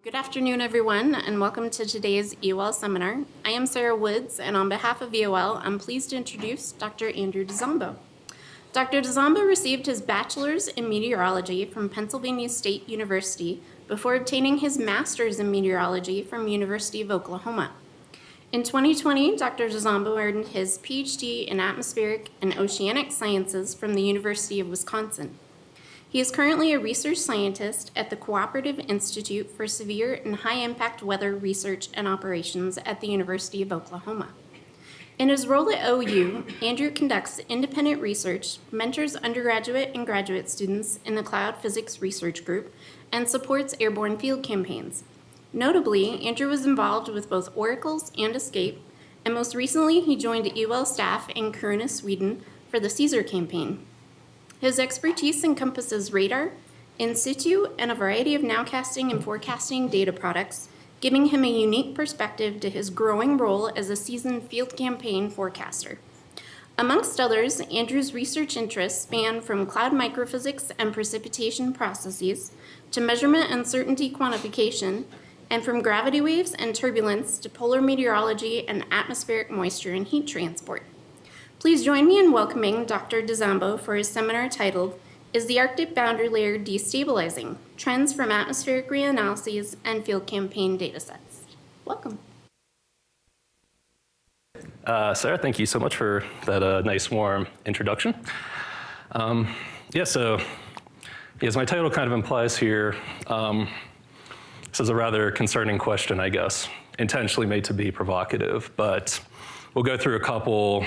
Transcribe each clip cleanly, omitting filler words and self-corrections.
Good afternoon, everyone, and welcome to today's EOL Seminar. I am Sarah Woods, and on behalf of EOL, I'm pleased to introduce Dr. Andrew Dzambo. Dr. Dzambo received his bachelor's in meteorology from Pennsylvania State University before obtaining his master's in meteorology from University of Oklahoma. In 2020, Dr. Dzambo earned his PhD in atmospheric and oceanic sciences from the University of Wisconsin. He is currently a research scientist at the Cooperative Institute for Severe and High-Impact Weather Research and Operations at the University of Oklahoma. In his role at OU, Andrew conducts independent research, mentors undergraduate and graduate students in the Cloud Physics Research Group, and supports airborne field campaigns. Notably, Andrew was involved with both Oracles and Escape, and most recently he joined EOL staff in Kiruna, Sweden for the Caesar campaign. His expertise encompasses radar, in situ, and a variety of nowcasting and forecasting data products, giving him a unique perspective to his growing role as a seasoned field campaign forecaster. Amongst others, Andrew's research interests span from cloud microphysics and precipitation processes to measurement uncertainty quantification, and from gravity waves and turbulence to polar meteorology and atmospheric moisture and heat transport. Please join me in welcoming Dr. Dzambo for his seminar titled, Is the Arctic Boundary Layer Destabilizing? Trends from Atmospheric Reanalyses and Field Campaign Datasets. Welcome. Sarah, thank you so much for that nice warm introduction. As my title kind of implies here, this is a rather concerning question, I guess, intentionally made to be provocative, but we'll go through a couple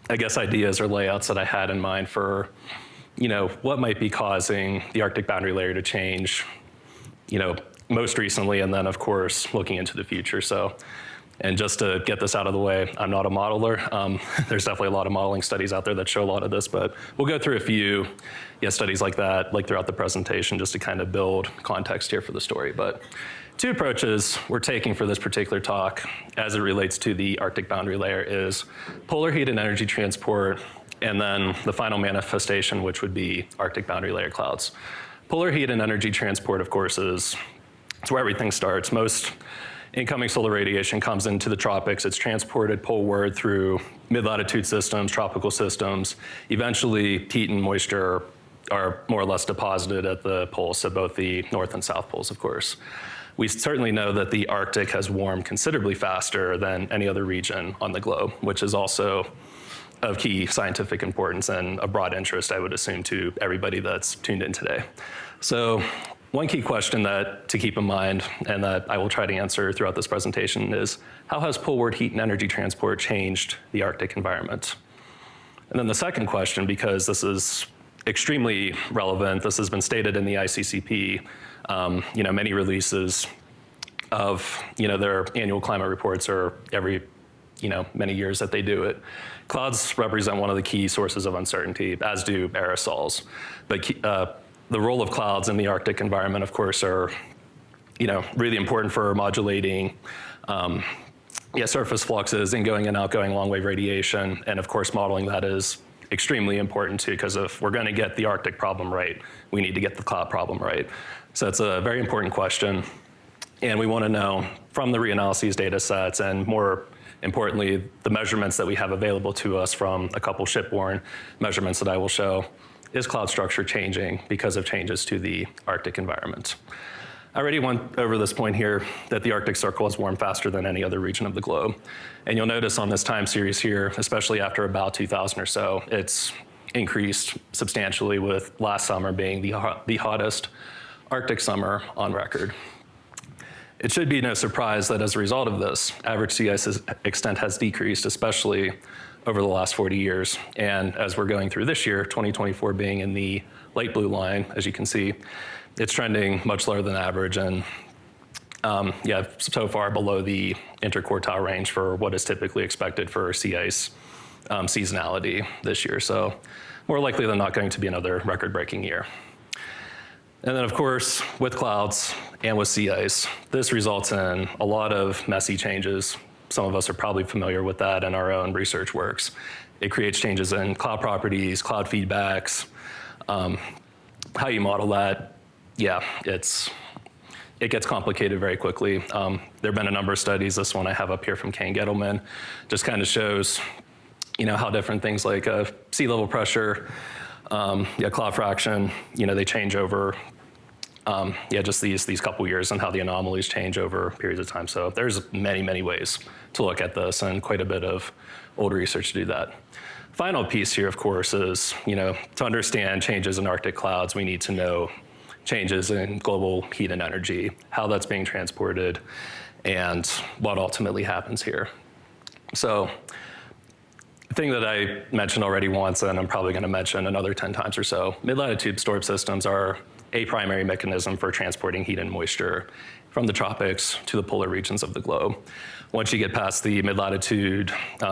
ideas or layouts that I had in mind for, what might be causing the Arctic boundary layer to change, most recently, and then of course, looking into the future. And just to get this out of the way, I'm not a modeler. There's definitely a lot of modeling studies out there that show a lot of this, but we'll go through a few studies like that, throughout the presentation, just to kind of build context here for the story. But two approaches we're taking for this particular talk as it relates to the Arctic boundary layer is polar heat and energy transport, and then the final manifestation, which would be Arctic boundary layer clouds. Polar heat and energy transport, of course, it's where everything starts. Most incoming solar radiation comes into the tropics. It's transported poleward through mid-latitude systems, tropical systems. Eventually, heat and moisture are more or less deposited at the poles, so both the north and south poles, of course. We certainly know that the Arctic has warmed considerably faster than any other region on the globe, which is also of key scientific importance and a broad interest, I would assume, to everybody that's tuned in today. So one key question that to keep in mind, and that I will try to answer throughout this presentation, is how has poleward heat and energy transport changed the Arctic environment? And then the second question, because this is extremely relevant, this has been stated in the ICCP, many releases of their annual climate reports are every many years that they do it. Clouds represent one of the key sources of uncertainty, as do aerosols. But the role of clouds in the Arctic environment, of course, are really important for modulating surface fluxes, ingoing and outgoing long-wave radiation, and of course modeling that is extremely important too, because if we're going to get the Arctic problem right, we need to get the cloud problem right. So it's a very important question, and we want to know from the reanalyses data sets, and more importantly, the measurements that we have available to us from a couple shipborne measurements that I will show, is cloud structure changing because of changes to the Arctic environment? I already went over this point here that the Arctic Circle has warmed faster than any other region of the globe. And you'll notice on this time series here, especially after about 2000 or so, it's increased substantially, with last summer being the hottest Arctic summer on record. It should be no surprise that as a result of this, average sea ice extent has decreased, especially over the last 40 years. And as we're going through this year, 2024 being in the light blue line, as you can see, it's trending much lower than average, and so far below the interquartile range for what is typically expected for sea ice seasonality this year. So more likely than not going to be another record-breaking year. And then of course, with clouds and with sea ice, this results in a lot of messy changes. Some of us are probably familiar with that in our own research works. It creates changes in cloud properties, cloud feedbacks, how you model that. It's it gets complicated very quickly. There have been a number of studies. This one I have up here from Kane Gettleman just kind of shows, how different things like sea level pressure, cloud fraction, they change over, just these couple years and how the anomalies change over periods of time. So there's many, many ways to look at this and quite a bit of old research to do that. Final piece here, of course, is, to understand changes in Arctic clouds, we need to know changes in global heat and energy, how that's being transported, and what ultimately happens here. So the thing that I mentioned already once, and I'm probably going to mention another 10 times or so, mid-latitude storm systems are a primary mechanism for transporting heat and moisture from the tropics to the polar regions of the globe. Once you get past the mid-latitude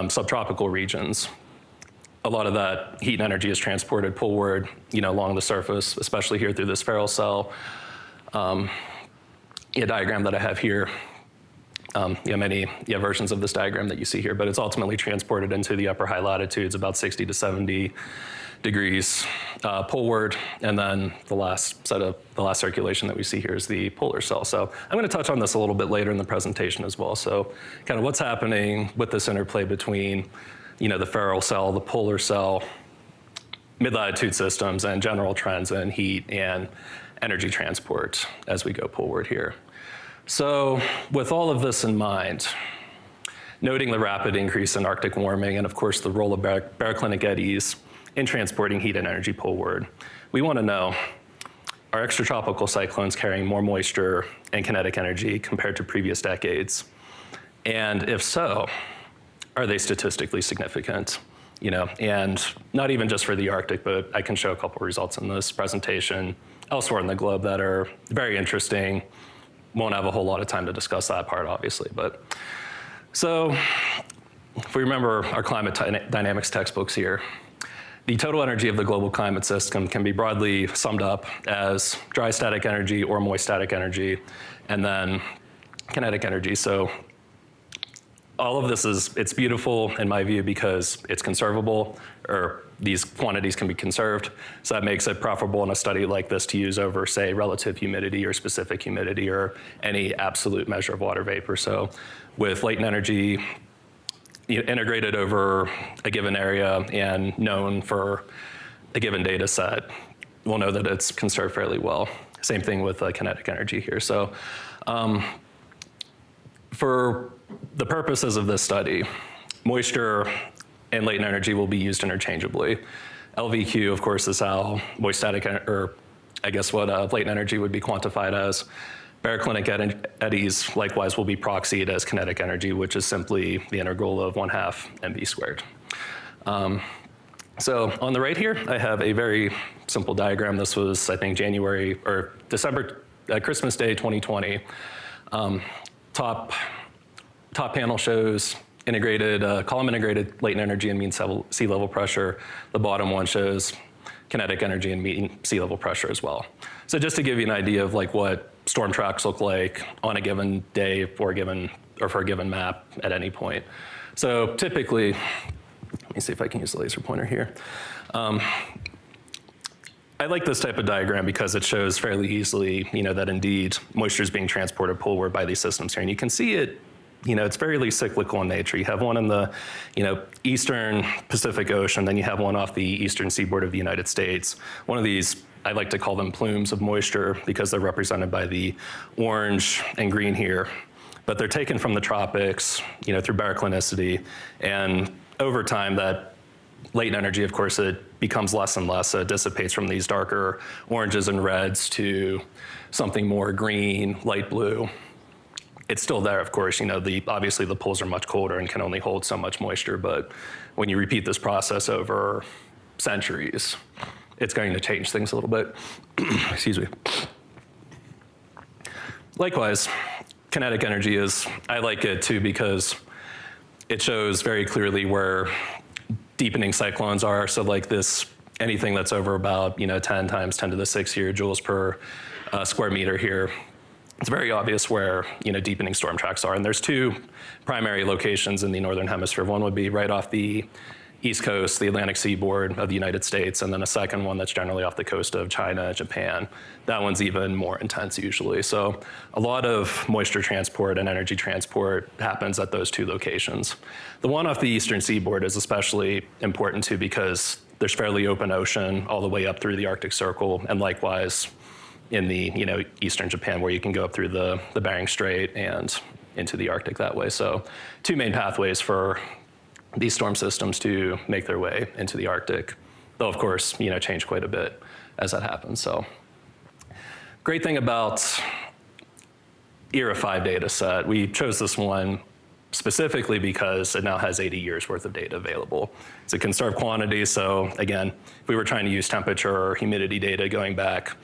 subtropical regions, a lot of that heat and energy is transported poleward, along the surface, especially here through this Ferrel cell diagram that I have here. Many versions of this diagram that you see here, but it's ultimately transported into the upper high latitudes, about 60 to 70 degrees poleward, and then the last circulation that we see here is the polar cell. So I'm going to touch on this a little bit later in the presentation as well. So kind of what's happening with this interplay between the Ferrel cell, the polar cell, mid-latitude systems, and general trends in heat and energy transport as we go poleward here. So with all of this in mind, noting the rapid increase in Arctic warming and of course the role of baroclinic eddies in transporting heat and energy poleward, we want to know, are extratropical cyclones carrying more moisture and kinetic energy compared to previous decades? And if so, are they statistically significant? And not even just for the Arctic, but I can show a couple results in this presentation elsewhere in the globe that are very interesting. Won't have a whole lot of time to discuss that part, obviously. But so if we remember our climate dynamics textbooks here, the total energy of the global climate system can be broadly summed up as dry static energy or moist static energy, and then kinetic energy. So all of this it's beautiful in my view because it's conservable, or these quantities can be conserved. So that makes it preferable in a study like this to use over, say, relative humidity or specific humidity or any absolute measure of water vapor. So with latent energy integrated over a given area and known for a given data set, we'll know that it's conserved fairly well. Same thing with kinetic energy here. So for the purposes of this study, moisture and latent energy will be used interchangeably. LVQ, of course, is how moist static, or I guess what latent energy would be quantified as. Baroclinic eddies, likewise, will be proxied as kinetic energy, which is simply the integral of 1/2 mv squared. So on the right here, I have a very simple diagram. This was, I think, January or December, Christmas Day 2020. Top panel shows column integrated latent energy and mean sea level pressure. The bottom one shows kinetic energy and mean sea level pressure as well. So just to give you an idea of like what storm tracks look like on a given day for a given map at any point. So typically, let me see if I can use the laser pointer here. I like this type of diagram because it shows fairly easily, that indeed moisture is being transported poleward by these systems here, and you can see it. It's fairly cyclical in nature. You have one in the, eastern Pacific Ocean, then you have one off the eastern seaboard of the United States. One of these, I like to call them plumes of moisture because they're represented by the orange and green here. But they're taken from the tropics, through baroclinicity, and over time that latent energy, of course, it becomes less and less. It dissipates from these darker oranges and reds to something more green, light blue. It's still there, of course. Obviously the poles are much colder and can only hold so much moisture, but when you repeat this process over centuries, it's going to change things a little bit. Excuse me. Likewise, kinetic energy I like it too because it shows very clearly where deepening cyclones are. So like this, anything that's over about 10 times 10 to the 6 here, joules per square meter here, it's very obvious where deepening storm tracks are. And there's two primary locations in the northern hemisphere. One would be right off the East Coast, the Atlantic seaboard of the United States, and then a second one that's generally off the coast of China, Japan. That one's even more intense usually. So a lot of moisture transport and energy transport happens at those two locations. The one off the eastern seaboard is especially important too because there's fairly open ocean all the way up through the Arctic Circle, and likewise in the eastern Japan where you can go up through the Bering Strait and into the Arctic that way. So two main pathways for these storm systems to make their way into the Arctic. They'll of course, change quite a bit as that happens. So great thing about ERA 5 data set, we chose this one specifically because it now has 80 years worth of data available. It's a conserved quantity, so again, if we were trying to use temperature or humidity data going back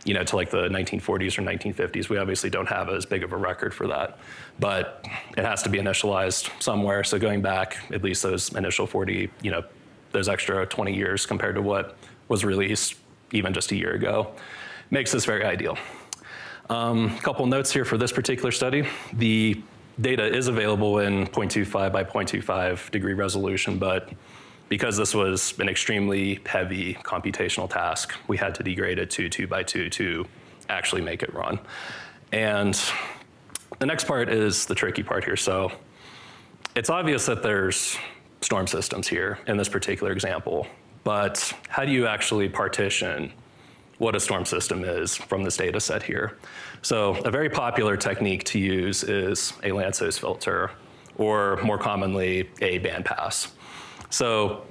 to like the 1940s or 1950s, we obviously don't have as big of a record for that. But it has to be initialized somewhere, so going back at least those initial 40, those extra 20 years compared to what was released even just a year ago, makes this very ideal. Couple notes here for this particular study. The data is available in 0.25 by 0.25 degree resolution, but because this was an extremely heavy computational task, we had to degrade it to 2 by 2 to actually make it run. And the next part is the tricky part here. So it's obvious that there's storm systems here in this particular example, but how do you actually partition what a storm system is from this data set here? So a very popular technique to use is a Lanczos filter, or more commonly, a bandpass. So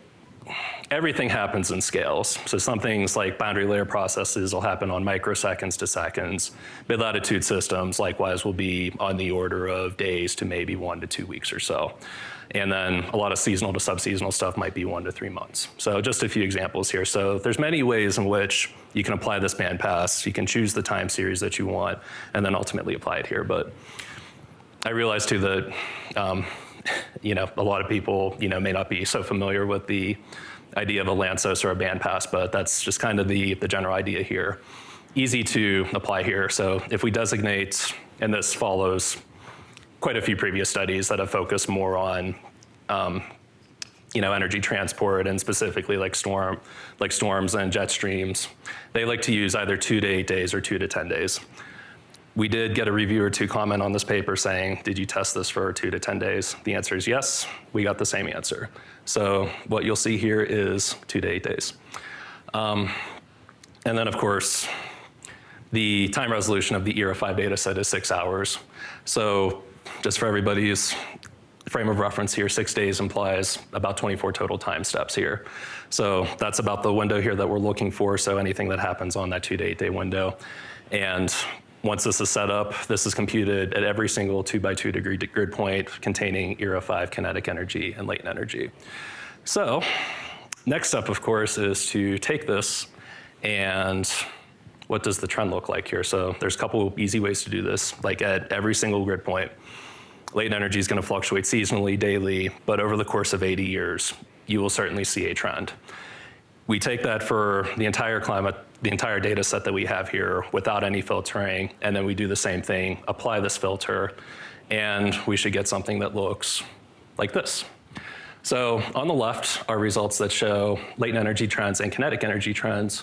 everything happens in scales. So some things like boundary layer processes will happen on microseconds to seconds. Mid-latitude systems likewise will be on the order of days to maybe 1 to 2 weeks or so. And then a lot of seasonal to subseasonal stuff might be 1 to 3 months. So just a few examples here. So there's many ways in which you can apply this bandpass. You can choose the time series that you want and then ultimately apply it here. But I realize too that a lot of people may not be so familiar with the idea of a Lanczos or a bandpass, but that's just kind of the general idea here. Easy to apply here. So if we designate, and this follows quite a few previous studies that have focused more on energy transport and specifically like storms and jet streams. They like to use either 2 to 8 days or 2 to 10 days. We did get a reviewer to comment on this paper saying, did you test this for 2 to 10 days? The answer is yes, we got the same answer. So what you'll see here is 2 to 8 days. And then of course, the time resolution of the ERA 5 data set is 6 hours. So just for everybody's frame of reference here, 6 days implies about 24 total time steps here. So that's about the window here that we're looking for. So anything that happens on that 2 to 8 day window. And once this is set up, this is computed at every single 2 by 2 degree grid point containing ERA 5 kinetic energy and latent energy. So next step, of course, is to take this and what does the trend look like here? So there's a couple easy ways to do this, like at every single grid point. Latent energy is going to fluctuate seasonally, daily, but over the course of 80 years, you will certainly see a trend. We take that for the entire climate, the entire data set that we have here without any filtering, and then we do the same thing, apply this filter, and we should get something that looks like this. So on the left are results that show latent energy trends and kinetic energy trends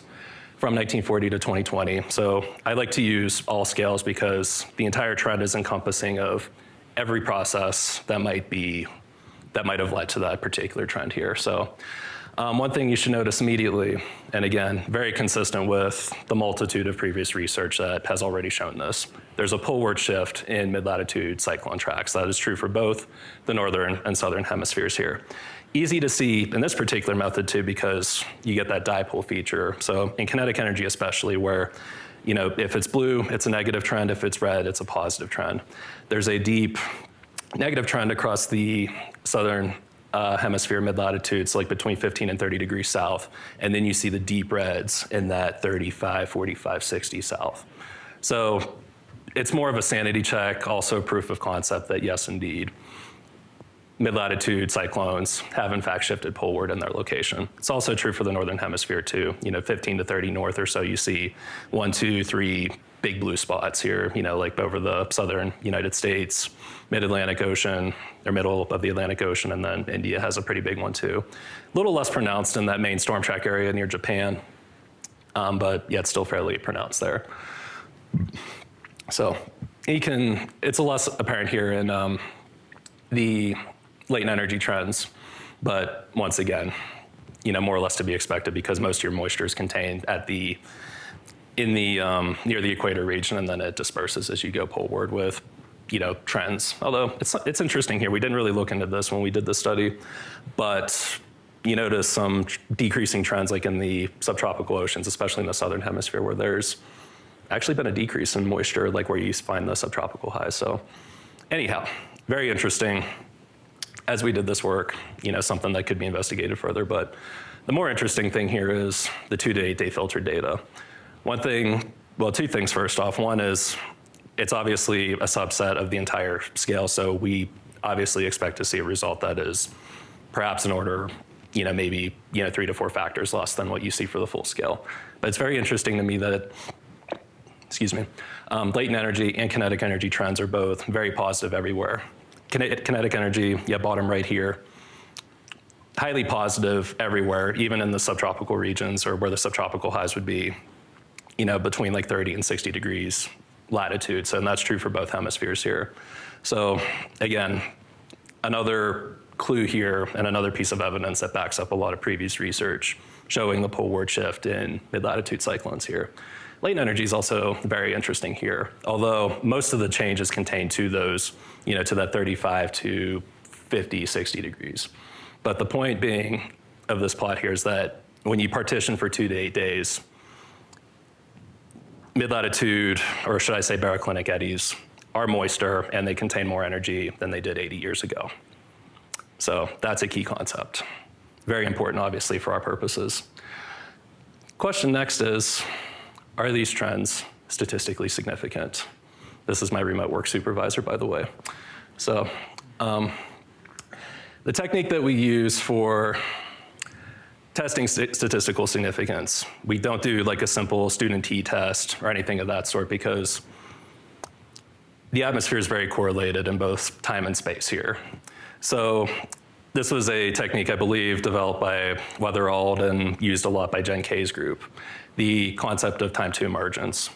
from 1940 to 2020. So I like to use all scales because the entire trend is encompassing of every process that might have led to that particular trend here. So one thing you should notice immediately, and again, very consistent with the multitude of previous research that has already shown this, there's a poleward shift in mid-latitude cyclone tracks. That is true for both the northern and southern hemispheres here. Easy to see in this particular method too, because you get that dipole feature. So in kinetic energy especially, where if it's blue, it's a negative trend. If it's red, it's a positive trend. There's a deep negative trend across the southern hemisphere mid-latitudes, like between 15 and 30 degrees south. And then you see the deep reds in that 35, 45, 60 south. So it's more of a sanity check, also proof of concept that yes, indeed, mid-latitude cyclones have in fact shifted poleward in their location. It's also true for the northern hemisphere too. 15 to 30 north or so, you see 1, 2, 3 big blue spots here, like over the southern United States, mid-Atlantic Ocean, or middle of the Atlantic Ocean, and then India has a pretty big one too. A little less pronounced in that main storm track area near Japan, but yeah, it's still fairly pronounced there. So it's less apparent here in the latent energy trends, but once again, more or less to be expected because most of your moisture is contained near the equator region, and then it disperses as you go poleward with trends. Although it's interesting here, we didn't really look into this when we did the study, but you notice some decreasing trends like in the subtropical oceans, especially in the southern hemisphere, where there's actually been a decrease in moisture, like where you find the subtropical highs. So anyhow, very interesting. As we did this work, something that could be investigated further, but the more interesting thing here is the 2 to 8 day filtered data. Two things first off. One is it's obviously a subset of the entire scale, so we obviously expect to see a result that is perhaps in order, maybe 3 to 4 factors less than what you see for the full scale. But it's very interesting to me that, latent energy and kinetic energy trends are both very positive everywhere. Kinetic energy, bottom right here, highly positive everywhere, even in the subtropical regions or where the subtropical highs would be, between like 30 and 60 degrees latitude. So, and that's true for both hemispheres here. So again, another clue here and another piece of evidence that backs up a lot of previous research showing the poleward shift in mid-latitude cyclones here. Latent energy is also very interesting here, although most of the change is contained to those, to that 35 to 50, 60 degrees. But the point being of this plot here is that when you partition for 2 to 8 days, mid-latitude, or should I say baroclinic eddies, are moister and they contain more energy than they did 80 years ago. So that's a key concept. Very important, obviously, for our purposes. Question next is, are these trends statistically significant? This is my remote work supervisor, by the way. So the technique that we use for testing statistical significance, we don't do like a simple student t-test or anything of that sort because the atmosphere is very correlated in both time and space here. So this was a technique, I believe, developed by Weatherald and used a lot by Jen Kay's group, the concept of time to emergence.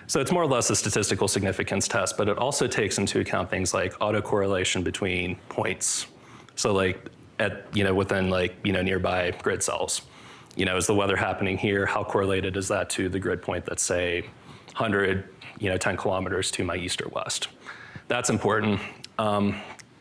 So it's more or less a statistical significance test, but it also takes into account things like autocorrelation between points. So like within nearby grid cells. Is the weather happening here? How correlated is that to the grid point that's say 100, 10 kilometers to my east or west? That's important.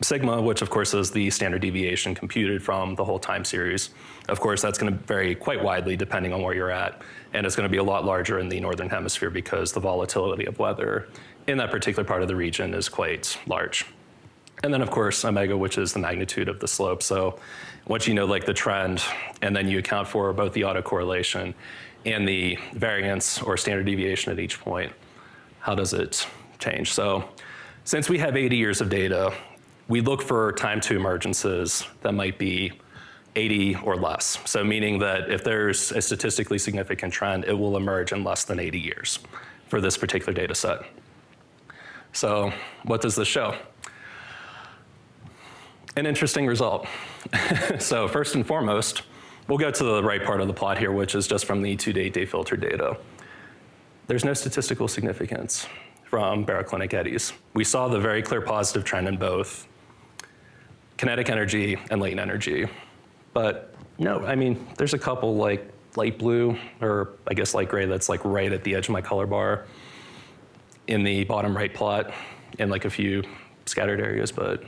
Sigma, which of course is the standard deviation computed from the whole time series, of course that's going to vary quite widely depending on where you're at, and it's going to be a lot larger in the northern hemisphere because the volatility of weather in that particular part of the region is quite large. And then of course omega, which is the magnitude of the slope. So once you know like the trend, and then you account for both the autocorrelation and the variance or standard deviation at each point, how does it change? So since we have 80 years of data, we look for time to emergences that might be 80 or less. So meaning that if there's a statistically significant trend, it will emerge in less than 80 years for this particular data set. So what does this show? An interesting result. So first and foremost, we'll go to the right part of the plot here, which is just from the 2 to 8 day filtered data. There's no statistical significance from baroclinic eddies. We saw the very clear positive trend in both kinetic energy and latent energy. But no, there's a couple like light blue, or I guess light gray, that's like right at the edge of my color bar in the bottom right plot in like a few scattered areas, but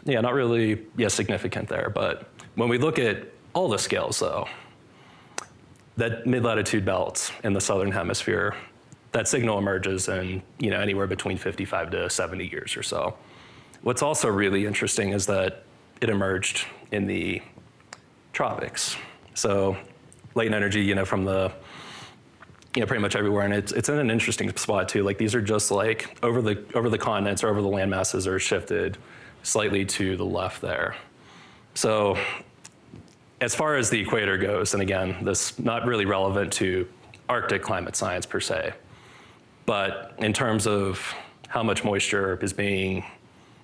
yeah, not really significant there. But when we look at all the scales though, that mid-latitude belt in the southern hemisphere, that signal emerges in anywhere between 55 to 70 years or so. What's also really interesting is that it emerged in the tropics. So latent energy, from the, pretty much everywhere, and it's in an interesting spot too. Like these are just like over the continents or over the land masses are shifted slightly to the left there. So as far as the equator goes, and again, this not really relevant to Arctic climate science per se, But in terms of how much moisture is being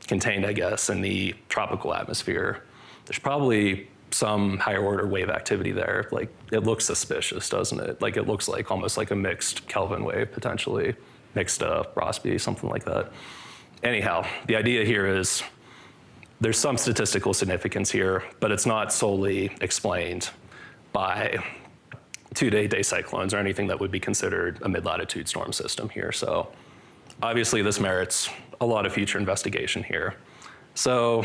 contained, I guess, in the tropical atmosphere, there's probably some higher order wave activity there. Like, it looks suspicious, doesn't it? Like, it looks like almost like a mixed Kelvin wave, potentially, mixed Rossby, something like that. Anyhow, the idea here is there's some statistical significance here, but it's not solely explained by two-day cyclones or anything that would be considered a mid-latitude storm system here. So obviously this merits a lot of future investigation here. So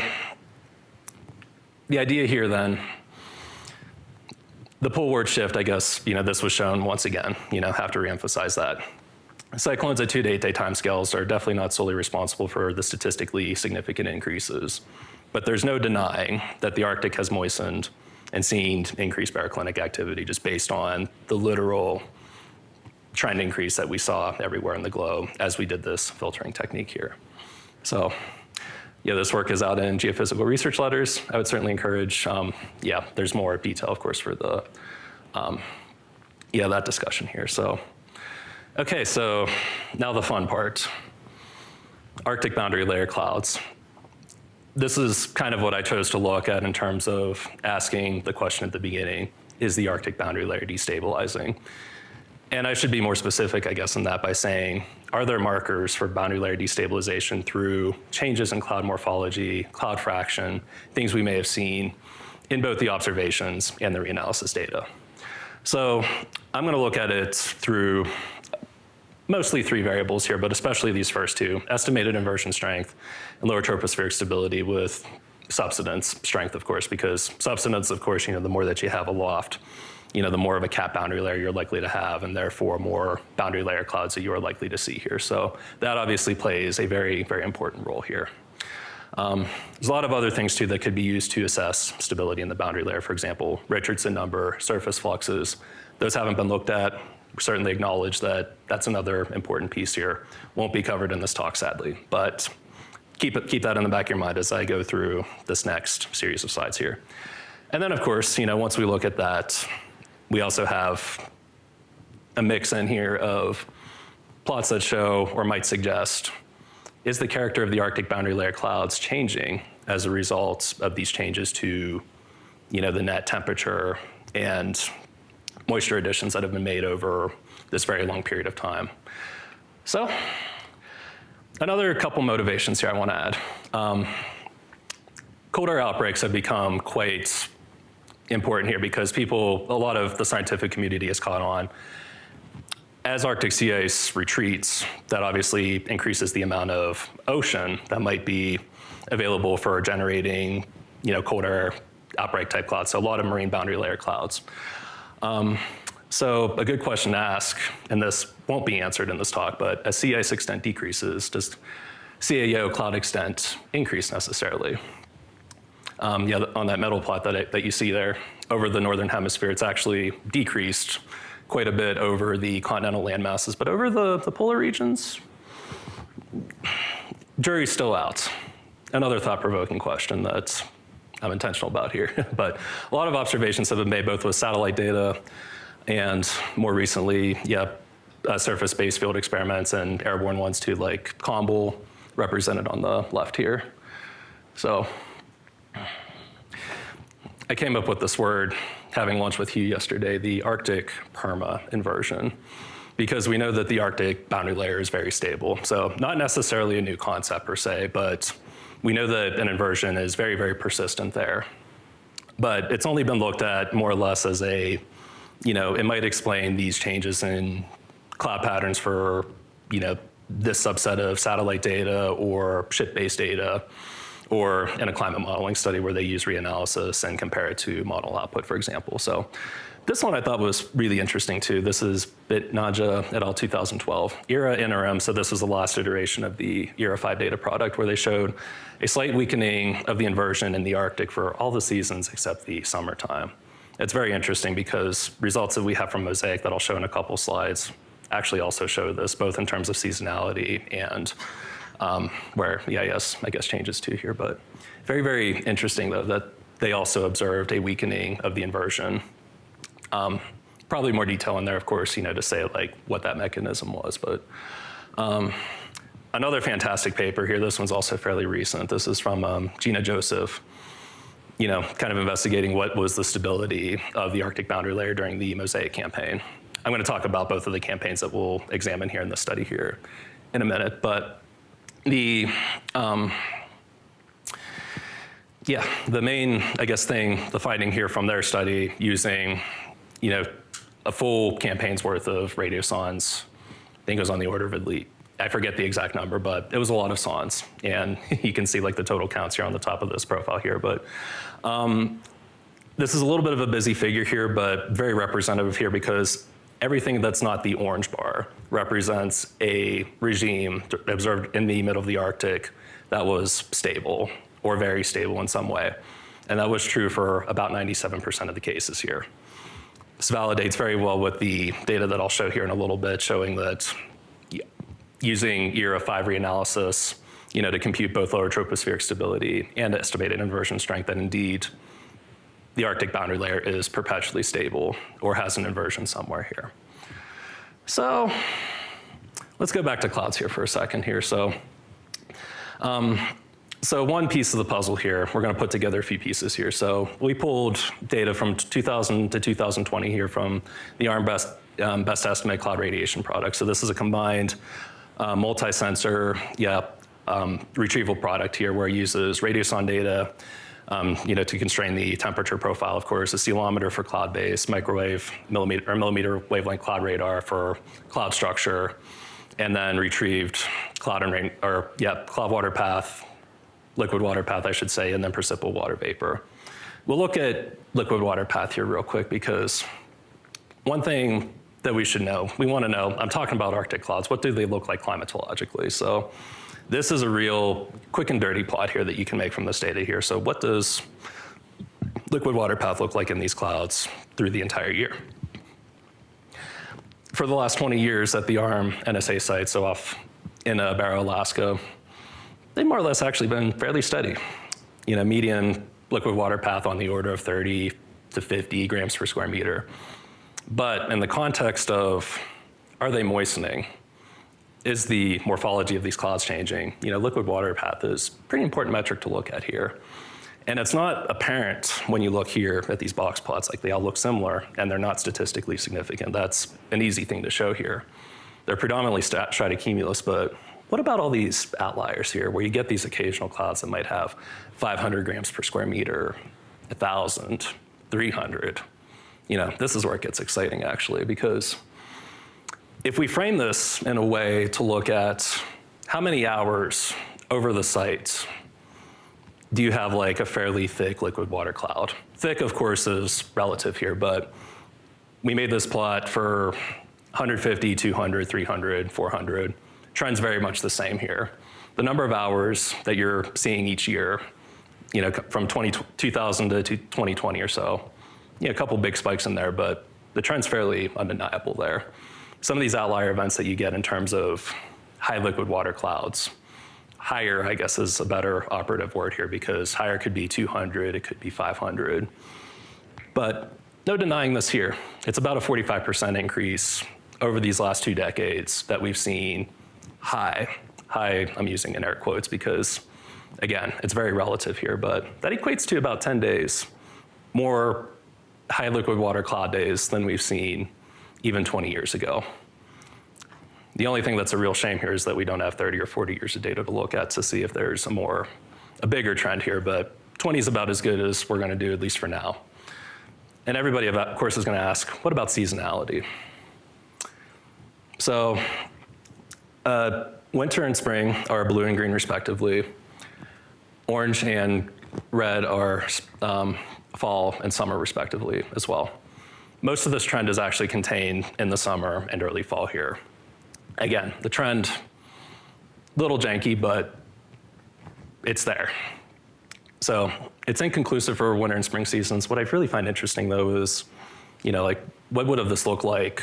the idea here then, the poleward shift, I guess, this was shown once again, have to reemphasize that. Cyclones at 2 to 8 day timescales are definitely not solely responsible for the statistically significant increases, but there's no denying that the Arctic has moistened and seen increased baroclinic activity just based on the literal trend increase that we saw everywhere in the globe as we did this filtering technique here. So yeah, this work is out in Geophysical Research Letters. I would certainly encourage, there's more detail, of course, for the, that discussion here. So, okay, so now the fun part. Arctic boundary layer clouds. This is kind of what I chose to look at in terms of asking the question at the beginning, is the Arctic boundary layer destabilizing? And I should be more specific, I guess, in that by saying, are there markers for boundary layer destabilization through changes in cloud morphology, cloud fraction, things we may have seen in both the observations and the reanalysis data? So I'm going to look at it through mostly 3 variables here, but especially these first 2, estimated inversion strength and lower tropospheric stability with subsidence strength, of course, because subsidence, of course, the more that you have aloft, the more of a cap boundary layer you're likely to have, and therefore more boundary layer clouds that you are likely to see here. So that obviously plays a very, very important role here. There's a lot of other things too that could be used to assess stability in the boundary layer. For example, Richardson number, surface fluxes. Those haven't been looked at. We certainly acknowledge that that's another important piece here. Won't be covered in this talk, sadly, but keep that in the back of your mind as I go through this next series of slides here. And then, of course, once we look at that, we also have a mix in here of plots that show or might suggest, is the character of the Arctic boundary layer clouds changing as a result of these changes to, the net temperature and moisture additions that have been made over this very long period of time. So another couple motivations here I want to add. Cold air outbreaks have become quite important here because a lot of the scientific community has caught on. As Arctic sea ice retreats, that obviously increases the amount of ocean that might be available for generating, cold air outbreak type clouds. So a lot of marine boundary layer clouds. So a good question to ask, and this won't be answered in this talk, but as sea ice extent decreases, does CAO cloud extent increase necessarily? On that metal plot that you see there, over the northern hemisphere, it's actually decreased quite a bit over the continental land masses, but over the polar regions, jury's still out. Another thought-provoking question that I'm intentional about here. But a lot of observations have been made both with satellite data and more recently, surface-based field experiments and airborne ones too, like COMBL, represented on the left here. So I came up with this word, having lunch with Hugh yesterday, the Arctic perma inversion, because we know that the Arctic boundary layer is very stable. So not necessarily a new concept per se, but we know that an inversion is very, very persistent there. But it's only been looked at more or less as it might explain these changes in cloud patterns for, this subset of satellite data or ship-based data, or in a climate modeling study where they use reanalysis and compare it to model output, for example. So this one I thought was really interesting too. This is Naja et al. 2012. ERA interim, so this was the last iteration of the ERA 5 data product where they showed a slight weakening of the inversion in the Arctic for all the seasons except the summertime. It's very interesting because results that we have from Mosaic that I'll show in a couple slides actually also show this, both in terms of seasonality and where EIS, I guess, changes too here. But very, very interesting, though, that they also observed a weakening of the inversion Probably more detail in there, of course, to say like what that mechanism was. But another fantastic paper here, this one's also fairly recent. This is from Gina Joseph, kind of investigating what was the stability of the Arctic boundary layer during the Mosaic campaign. I'm going to talk about both of the campaigns that we'll examine here in the study here in a minute. But the main, I guess, the finding here from their study using, a full campaign's worth of radiosondes, I think it was on the order of I forget the exact number, but it was a lot of sondes. And you can see like the total counts here on the top of this profile here. But this is a little bit of a busy figure here, but very representative here because everything that's not the orange bar represents a regime observed in the middle of the Arctic that was stable or very stable in some way. And that was true for about 97% of the cases here. This validates very well with the data that I'll show here in a little bit, showing that using year of 5 reanalysis, to compute both lower tropospheric stability and estimated inversion strength, that indeed the Arctic boundary layer is perpetually stable or has an inversion somewhere here. So let's go back to clouds here for a second here. So one piece of the puzzle here, we're going to put together a few pieces here. So we pulled data from 2000 to 2020 here from the ARM best estimate cloud radiation product. So this is a combined multi-sensor retrieval product here where it uses radiosonde data to constrain the temperature profile, of course, a ceilometer for cloud-based, microwave millimeter wavelength cloud radar for cloud structure, and then retrieved cloud water path, liquid water path, I should say, and then precipitable water vapor. We'll look at liquid water path here real quick because one thing that we should know, we want to know, I'm talking about Arctic clouds, what do they look like climatologically? So this is a real quick and dirty plot here that you can make from this data here. So what does liquid water path look like in these clouds through the entire year? For the last 20 years at the ARM NSA site, so off in Barrow, Alaska, they've more or less actually been fairly steady. Median liquid water path on the order of 30 to 50 grams per square meter. But in the context of, are they moistening? Is the morphology of these clouds changing? Liquid water path is a pretty important metric to look at here. And it's not apparent when you look here at these box plots, like they all look similar and they're not statistically significant. That's an easy thing to show here. They're predominantly stratocumulus, but what about all these outliers here where you get these occasional clouds that might have 500 grams per square meter, 1,000, 300? This is where it gets exciting actually, because if we frame this in a way to look at how many hours over the site do you have like a fairly thick liquid water cloud? Thick, of course, is relative here, but we made this plot for 150, 200, 300, 400. Trend's very much the same here. The number of hours that you're seeing each year, from 2000 to 2020 or so, a couple big spikes in there, but the trend's fairly undeniable there. Some of these outlier events that you get in terms of high liquid water clouds, higher, I guess, is a better operative word here because higher could be 200, it could be 500. But no denying this here. It's about a 45% increase over these last 2 decades that we've seen high, I'm using in air quotes because, again, it's very relative here, but that equates to about 10 days more high liquid water cloud days than we've seen even 20 years ago. The only thing that's a real shame here is that we don't have 30 or 40 years of data to look at to see if there's a bigger trend here, but 20 is about as good as we're gonna do, at least for now. And everybody, of course, is gonna ask, what about seasonality? So, winter and spring are blue and green respectively. Orange and red are fall and summer respectively as well. Most of this trend is actually contained in the summer and early fall here. Again, the trend, little janky, but it's there. So it's inconclusive for winter and spring seasons. What I really find interesting though is, what would have this looked like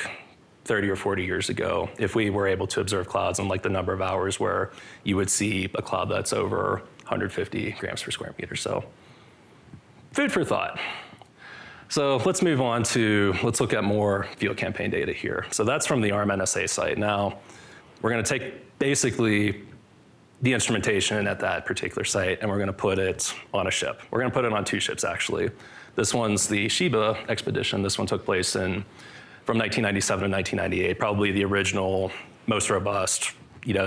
30 or 40 years ago if we were able to observe clouds and like the number of hours where you would see a cloud that's over 150 grams per square meter. So food for thought. So let's move on to, let's look at more field campaign data here. So that's from the ARM NSA site. Now, we're going to take basically the instrumentation at that particular site, and we're going to put it on a ship. We're going to put it on 2 ships, actually. This one's the Sheba expedition. This one took place from 1997 to 1998, probably the original, most robust,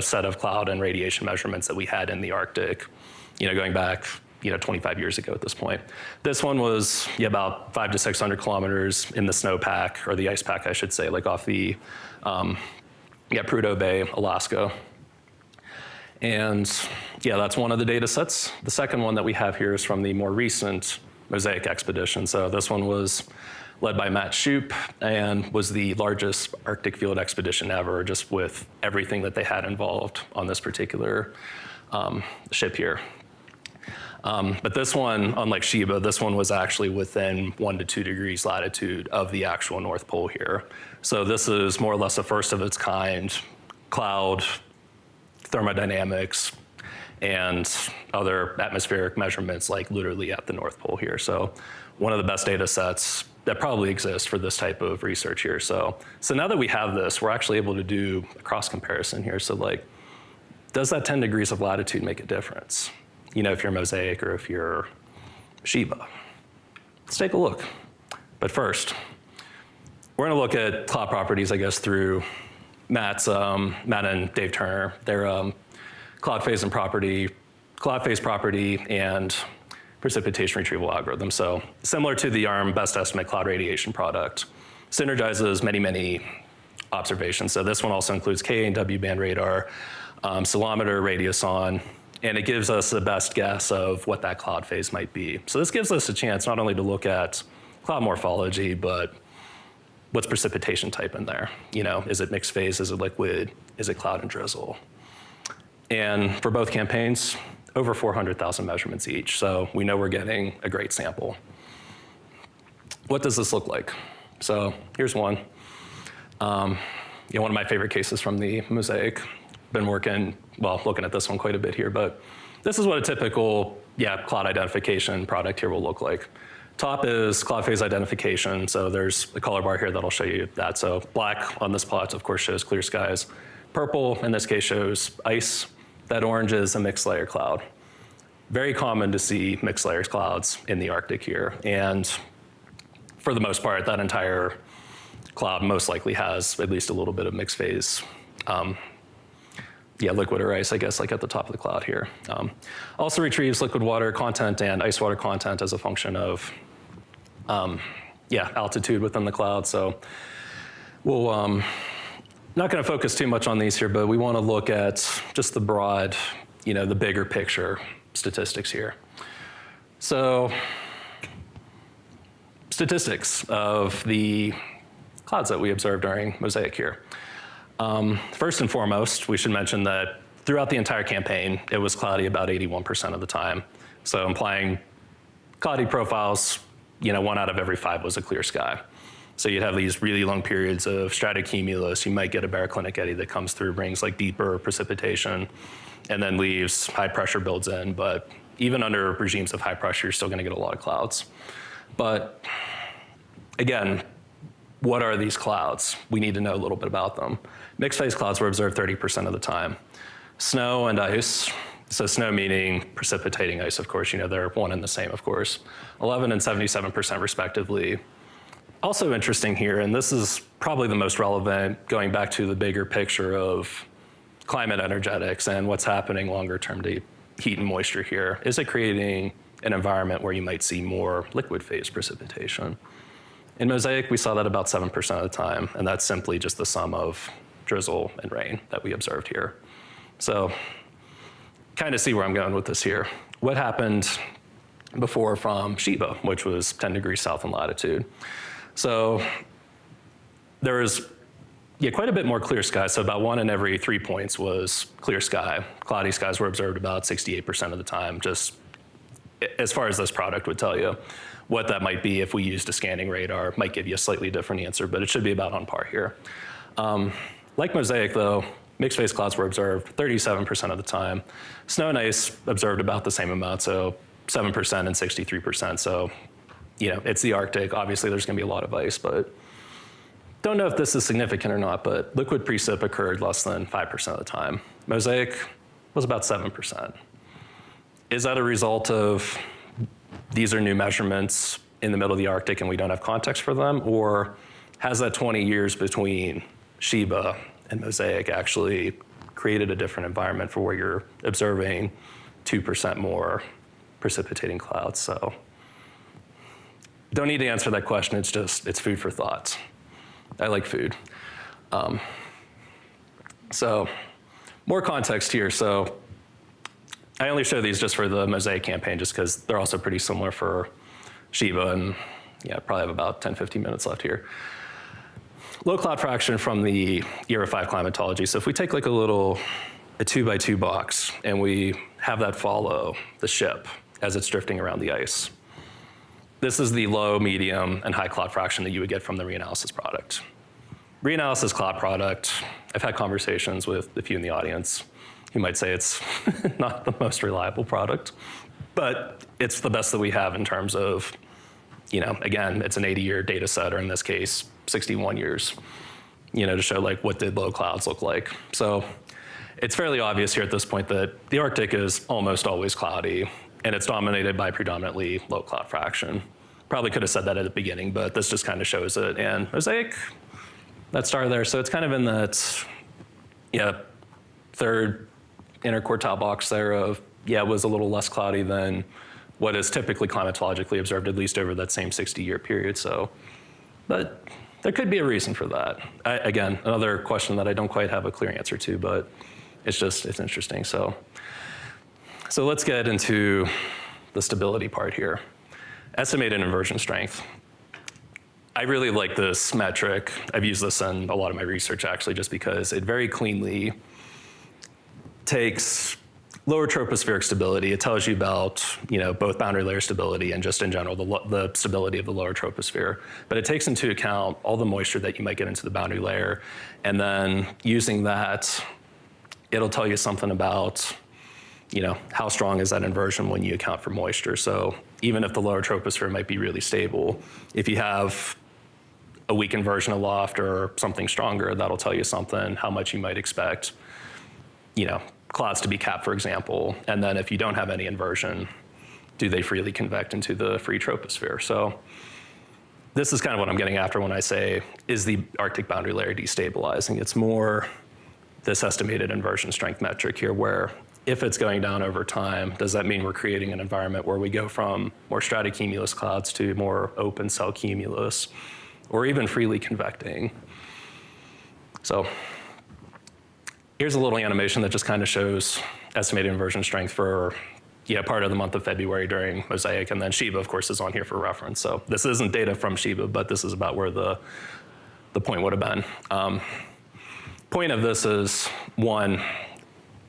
set of cloud and radiation measurements that we had in the Arctic, going back, 25 years ago at this point. This one was about 500 to 600 kilometers in the snowpack, or the ice pack, I should say, like off the Prudhoe Bay, Alaska. And that's one of the data sets. The second one that we have here is from the more recent Mosaic expedition. So this one was led by Matt Shoup and was the largest Arctic field expedition ever, just with everything that they had involved on this particular ship here. But this one, unlike Sheba, this one was actually within 1 to 2 degrees latitude of the actual North Pole here. So this is more or less a first of its kind cloud, thermodynamics, and other atmospheric measurements, like literally at the North Pole here. So one of the best data sets that probably exists for this type of research here. So now that we have this, we're actually able to do a cross comparison here. So like, does that 10 degrees of latitude make a difference? If you're Mosaic or if you're Sheba. Let's take a look. But first, we're going to look at cloud properties, I guess, through Matt and Dave Turner, their cloud phase property and precipitation retrieval algorithm. So similar to the ARM best estimate cloud radiation product, synergizes many observations. So this one also includes Ka and W band radar, ceilometer, radioson, and it gives us the best guess of what that cloud phase might be. So this gives us a chance not only to look at cloud morphology, but what's precipitation type in there? Is it mixed phase? Is it liquid? Is it cloud and drizzle? And for both campaigns, over 400,000 measurements each. So we know we're getting a great sample. What does this look like? So here's one. One of my favorite cases from the Mosaic. Been looking at this one quite a bit here, but this is what a typical, cloud identification product here will look like. Top is cloud phase identification. So there's a color bar here that'll show you that. So black on this plot, of course, shows clear skies. Purple, in this case, shows ice. That orange is a mixed layer cloud. Very common to see mixed layers clouds in the Arctic here. And for the most part, that entire cloud most likely has at least a little bit of mixed phase liquid or ice, I guess, like at the top of the cloud here. Also retrieves liquid water content and ice water content as a function of, altitude within the cloud. So we'll, not gonna focus too much on these here, but we wanna look at just the broad, the bigger picture statistics here. So statistics of the clouds that we observed during Mosaic here. First and foremost, we should mention that throughout the entire campaign, it was cloudy about 81% of the time. So implying cloudy profiles, 1 out of every 5 was a clear sky. So you'd have these really long periods of stratocumulus. You might get a baroclinic eddy that comes through, brings like deeper precipitation, and then leaves, high pressure builds in. But even under regimes of high pressure, you're still gonna get a lot of clouds. But again, what are these clouds? We need to know a little bit about them. Mixed phase clouds were observed 30% of the time. Snow and ice, so snow meaning precipitating ice, of course, they're one and the same, of course. 11 and 77% respectively. Also interesting here, and this is probably the most relevant, going back to the bigger picture of climate energetics and what's happening longer term to heat and moisture here. Is it creating an environment where you might see more liquid phase precipitation? In Mosaic, we saw that about 7% of the time, and that's simply just the sum of drizzle and rain that we observed here. So kind of see where I'm going with this here. What happened before from Sheba, which was 10 degrees south in latitude? So there was quite a bit more clear sky. So about 1 in every 3 points was clear sky. Cloudy skies were observed about 68% of the time, just as far as this product would tell you. What that might be if we used a scanning radar might give you a slightly different answer, but it should be about on par here. Like Mosaic though, mixed phase clouds were observed 37% of the time. Snow and ice observed about the same amount, so 7% and 63%. So it's the Arctic. Obviously, there's going to be a lot of ice, but don't know if this is significant or not, but liquid precip occurred less than 5% of the time. Mosaic was about 7%. Is that a result of these are new measurements in the middle of the Arctic and we don't have context for them? Or has that 20 years between Sheba and Mosaic actually created a different environment for where you're observing 2% more precipitating clouds? So don't need to answer that question. It's food for thought. I like food. So more context here. So I only show these just for the Mosaic campaign, just because they're also pretty similar for Sheba, and probably have about 10, 15 minutes left here. Low cloud fraction from the Era 5 climatology. So if we take like a 2x2 box and we have that follow the ship as it's drifting around the ice, this is the low, medium, and high cloud fraction that you would get from the reanalysis product. Reanalysis cloud product, I've had conversations with a few in the audience who might say it's not the most reliable product, but it's the best that we have in terms of, again, it's an 80-year data set, or in this case, 61 years, to show like what did low clouds look like. So it's fairly obvious here at this point that the Arctic is almost always cloudy, and it's dominated by predominantly low cloud fraction. Probably could have said that at the beginning, but this just kind of shows it. And Mosaic, that star there, so it's kind of in that, third interquartile box there of, it was a little less cloudy than what is typically climatologically observed, at least over that same 60-year period. So, but there could be a reason for that. Again, another question that I don't quite have a clear answer to, but it's interesting. So let's get into the stability part here. Estimated inversion strength. I really like this metric. I've used this in a lot of my research, actually, just because it very cleanly takes lower tropospheric stability. It tells you about both boundary layer stability and just in general the stability of the lower troposphere. But it takes into account all the moisture that you might get into the boundary layer, and then using that, it'll tell you something about how strong is that inversion when you account for moisture. So even if the lower troposphere might be really stable, if you have a weak inversion aloft or something stronger, that'll tell you something, how much you might expect clouds to be capped, for example. And then if you don't have any inversion, do they freely convect into the free troposphere? So this is kind of what I'm getting after when I say, is the Arctic boundary layer destabilizing? It's more this estimated inversion strength metric here, where if it's going down over time, does that mean we're creating an environment where we go from more stratocumulus clouds to more open cell cumulus, or even freely convecting? So here's a little animation that just kind of shows estimated inversion strength for part of the month of February during Mosaic, and then Sheba, of course, is on here for reference. So this isn't data from Sheba, but this is about where the point would have been. Point of this is, one,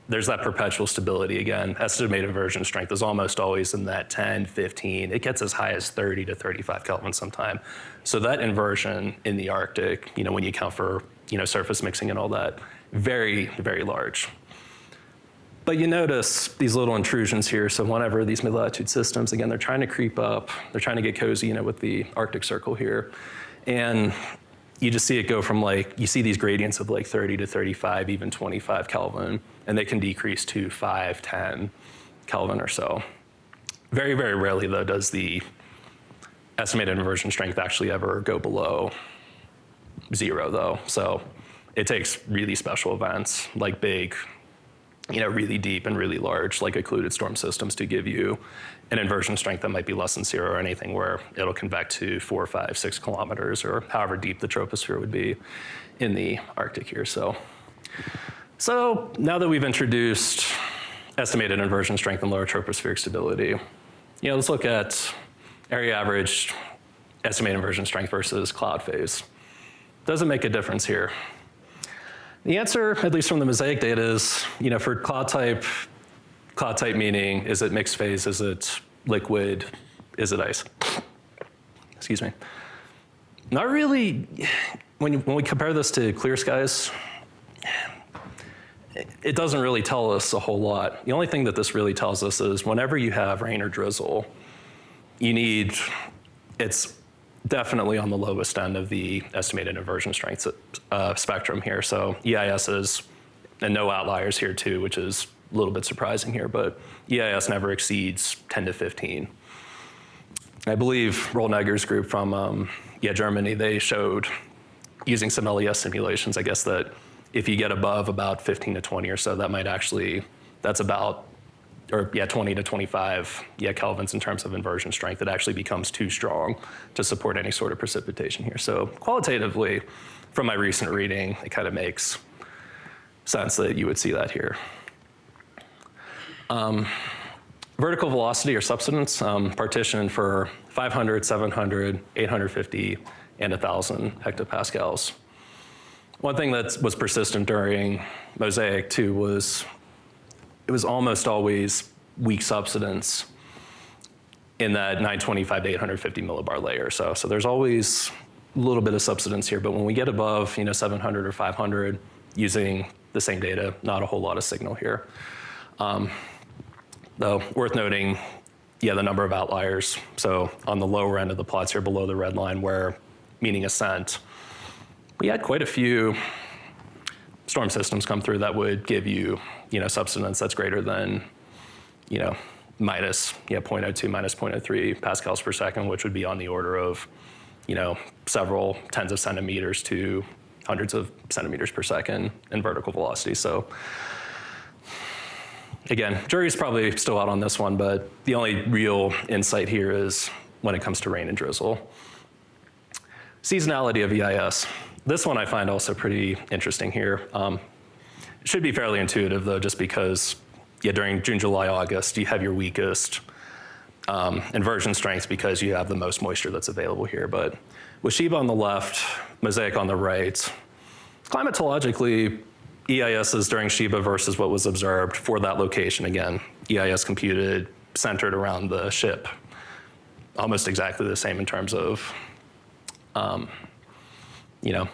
there's that perpetual stability again. Estimated inversion strength is almost always in that 10, 15. It gets as high as 30 to 35 Kelvin sometime. So that inversion in the Arctic, when you account for surface mixing and all that, very, very large. But you notice these little intrusions here. So whenever these mid-latitude systems, again, they're trying to creep up, they're trying to get cozy, with the Arctic Circle here. And you just see it go from you see these gradients of 30 to 35, even 25 Kelvin, and they can decrease to 5, 10 Kelvin or so. Very, very rarely, though, does the estimated inversion strength actually ever go below 0, though. So it takes really special events, like big, really deep and really large, like occluded storm systems, to give you an inversion strength that might be less than 0, or anything where it'll convect to 4, 5, 6 kilometers, or however deep the troposphere would be in the Arctic here. So now that we've introduced estimated inversion strength and lower tropospheric stability, let's look at area average estimated inversion strength versus cloud phase. Does it make a difference here? The answer, at least from the Mosaic data, is, for cloud type meaning, is it mixed phase, is it liquid, is it ice? Excuse me. Not really. When we compare this to clear skies, it doesn't really tell us a whole lot. The only thing that this really tells us is whenever you have rain or drizzle, you need it's definitely on the lowest end of the estimated inversion strength spectrum here. So EIS is, and no outliers here too, which is a little bit surprising here, but EIS never exceeds 10 to 15. I believe Rollnegger's group from Germany, they showed using some LES simulations, I guess, that if you get above about 15 to 20 or so, that might actually, that's about, 20 to 25 kelvins in terms of inversion strength. It actually becomes too strong to support any sort of precipitation here. So qualitatively, from my recent reading, it kind of makes sense that you would see that here. Vertical velocity or subsidence partitioned for 500, 700, 850, and 1,000 hectopascals. One thing that was persistent during Mosaic too was it was almost always weak subsidence in that 925 to 850 millibar layer. So there's always a little bit of subsidence here, but when we get above 700 or 500 using the same data, not a whole lot of signal here. Though worth noting, the number of outliers. So on the lower end of the plots here below the red line where meaning ascent, we had quite a few storm systems come through that would give you, subsidence that's greater than, minus 0.02, minus 0.03 pascals per second, which would be on the order of, several tens of centimeters to hundreds of centimeters per second in vertical velocity. So again, jury's probably still out on this one, but the only real insight here is when it comes to rain and drizzle. Seasonality of EIS. This one I find also pretty interesting here. It should be fairly intuitive though, just because during June, July, August, you have your weakest inversion strengths because you have the most moisture that's available here. But with Sheba on the left, Mosaic on the right, climatologically, EIS is during Sheba versus what was observed for that location. Again, EIS computed centered around the ship, almost exactly the same in terms of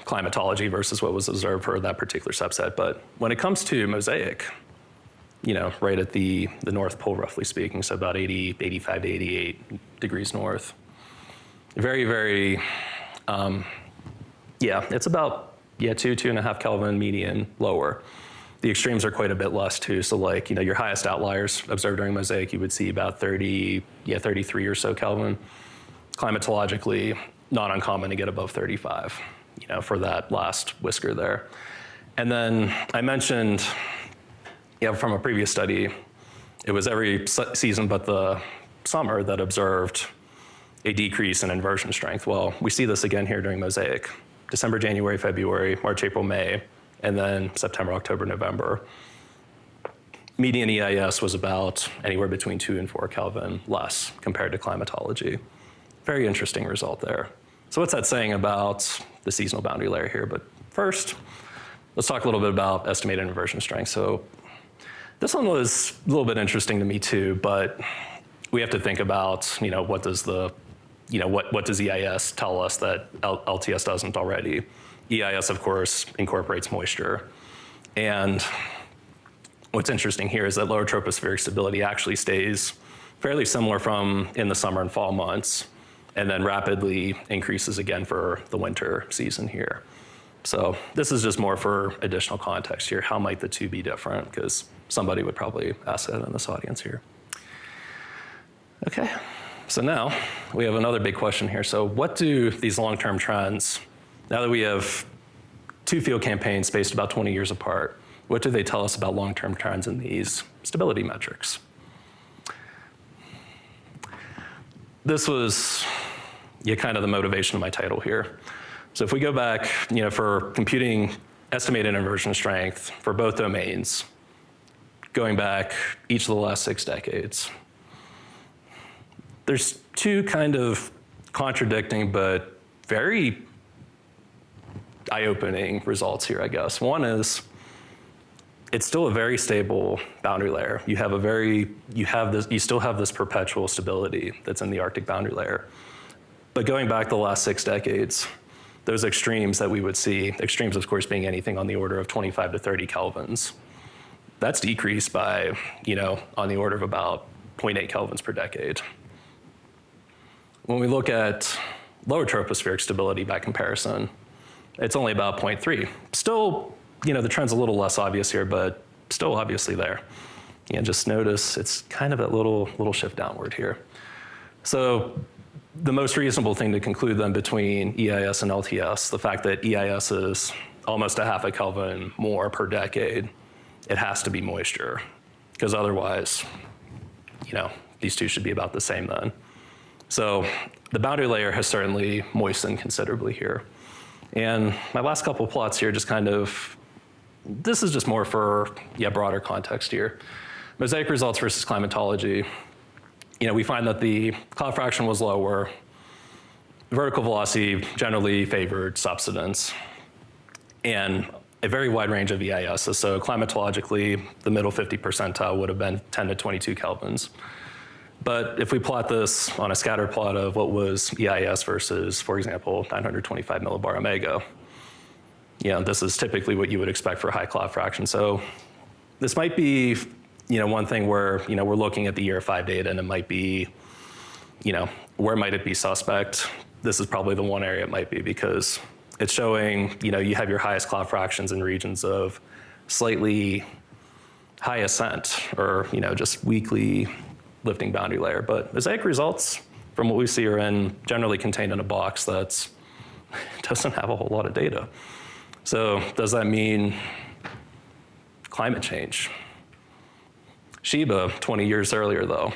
climatology versus what was observed for that particular subset. But when it comes to Mosaic, right at the North Pole, roughly speaking, so about 85 to 88 degrees north. Very, very, it's about, 2.5 Kelvin median lower. The extremes are quite a bit less too. So like, your highest outliers observed during Mosaic, you would see about 33 or so Kelvin. Climatologically, not uncommon to get above 35, for that last whisker there. And then I mentioned, from a previous study, it was every season but the summer that observed a decrease in inversion strength. Well, we see this again here during Mosaic. December, January, February, March, April, May, and then September, October, November. Median EIS was about anywhere between 2 and 4 Kelvin less compared to climatology. Very interesting result there. So what's that saying about the seasonal boundary layer here? But first, let's talk a little bit about estimated inversion strength. So this one was a little bit interesting to me too, but we have to think about, what does what does EIS tell us that LTS doesn't already? EIS, of course, incorporates moisture. And what's interesting here is that lower tropospheric stability actually stays fairly similar from in the summer and fall months, and then rapidly increases again for the winter season here. So this is just more for additional context here. How might the two be different? Because somebody would probably ask that in this audience here. Okay, so now we have another big question here. So what do these long-term trends, now that we have 2 field campaigns spaced about 20 years apart, what do they tell us about long-term trends in these stability metrics? This was kind of the motivation of my title here. So if we go back, for computing estimated inversion strength for both domains, going back each of the last 6 decades, there's 2 kind of contradicting but very eye-opening results here, I guess. One is it's still a very stable boundary layer. You still have this perpetual stability that's in the Arctic boundary layer. But going back the last 6 decades, those extremes that we would see, extremes of course being anything on the order of 25 to 30 kelvins, that's decreased by, on the order of about 0.8 kelvins per decade. When we look at lower tropospheric stability by comparison, it's only about 0.3. Still, the trend's a little less obvious here, but still obviously there. Just notice it's kind of that little shift downward here. So the most reasonable thing to conclude then between EIS and LTS, the fact that EIS is almost a half a Kelvin more per decade, it has to be moisture, because otherwise, these two should be about the same then. So the boundary layer has certainly moistened considerably here. And my last couple of plots here just this is just more for broader context here. Mosaic results versus climatology. We find that the cloud fraction was lower. Vertical velocity generally favored subsidence, and a very wide range of EISs. So climatologically, the middle 50 percentile would have been 10 to 22 kelvins. But if we plot this on a scatter plot of what was EIS versus, for example, 925 millibar omega, this is typically what you would expect for high cloud fraction. So this might be, one thing where, we're looking at the year 5 data and it might be, where might it be suspect? This is probably the one area it might be, because it's showing, you have your highest cloud fractions in regions of slightly high ascent or, just weakly lifting boundary layer. But mosaic results from what we see are generally contained in a box that doesn't have a whole lot of data. So does that mean climate change? Sheba, 20 years earlier though,